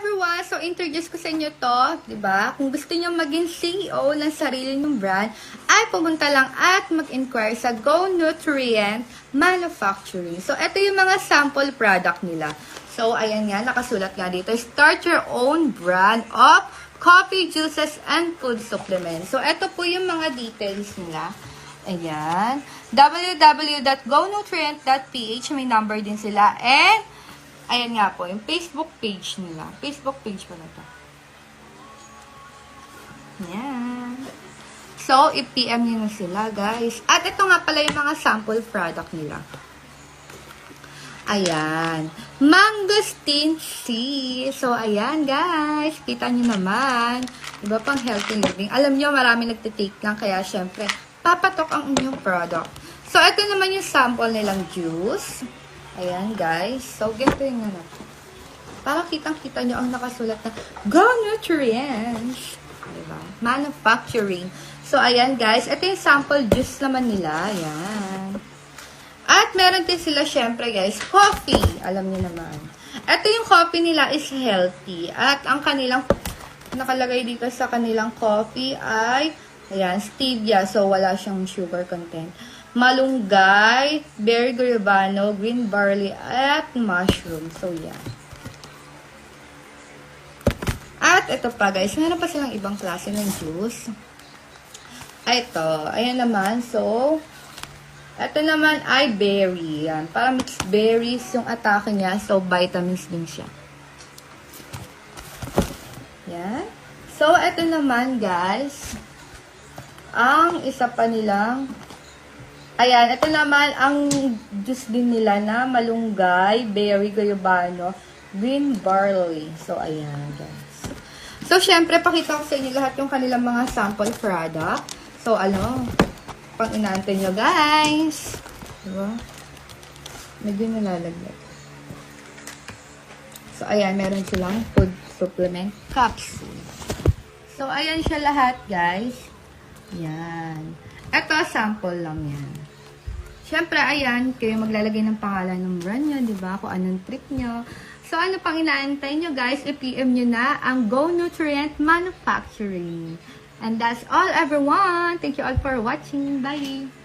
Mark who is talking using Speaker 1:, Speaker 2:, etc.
Speaker 1: everyone! So, introduce ko sa inyo to, di ba? Kung gusto niyo maging CEO ng sarili ng brand, ay pumunta lang at mag-inquire sa Go Nutrient Manufacturing. So, ito yung mga sample product nila. So, ayan nga, nakasulat nga dito, start your own brand of coffee, juices, and food supplements. So, ito po yung mga details nila. Ayan. www.gonutrient.ph, may number din sila. And, ayan nga po, yung Facebook page nila. Facebook page po na ito. Ayan. So, i-PM nyo na sila, guys. At ito nga pala yung mga sample product nila. Ayan. Mangosteen tea. So, ayan, guys. Kita nyo naman. Diba pang healthy living? Alam nyo, marami nagtitake lang. Kaya, syempre, papatok ang inyong product. So, ito naman yung sample nilang juice. Ayan, guys. So, ganito yung ano. Para kitang-kita nyo ang nakasulat na Go Nutrients. Diba? Manufacturing. So, ayan, guys. Ito yung sample juice naman nila. Ayan. At meron din sila, syempre, guys, coffee. Alam niyo naman. Ito yung coffee nila is healthy. At ang kanilang, nakalagay dito sa kanilang coffee ay, ayan, stevia. So, wala siyang sugar content. Malunggay, berry guayabano, green barley, at mushroom. So, yan. At ito pa, guys. Meron pa silang ibang klase ng juice. Ito. Ayan naman. So, ito naman ay berry. Yan. Para mixed berries yung atake niya. So, vitamins din siya. Yan. So, ito naman, guys. Ang isa pa nilang ayan, ito naman ang juice din nila na malunggay, berry guayabano, green barley. So, ayan, guys. So, syempre, pakita ko sa inyo lahat yung kanilang mga sample product. So, ano, pang inaantay nyo, guys. Diba? Medyo nalalaglag. So, ayan, meron silang food supplement capsule. So, ayan siya lahat, guys. Yan. Ito, sample lang yan. Siyempre, ayan, kayo maglalagay ng pangalan ng brand nyo, di ba? Kung anong trip nyo. So, ano pang inaantay nyo, guys? I-PM nyo na ang Go Nutrient Manufacturing. And that's all, everyone. Thank you all for watching. Bye!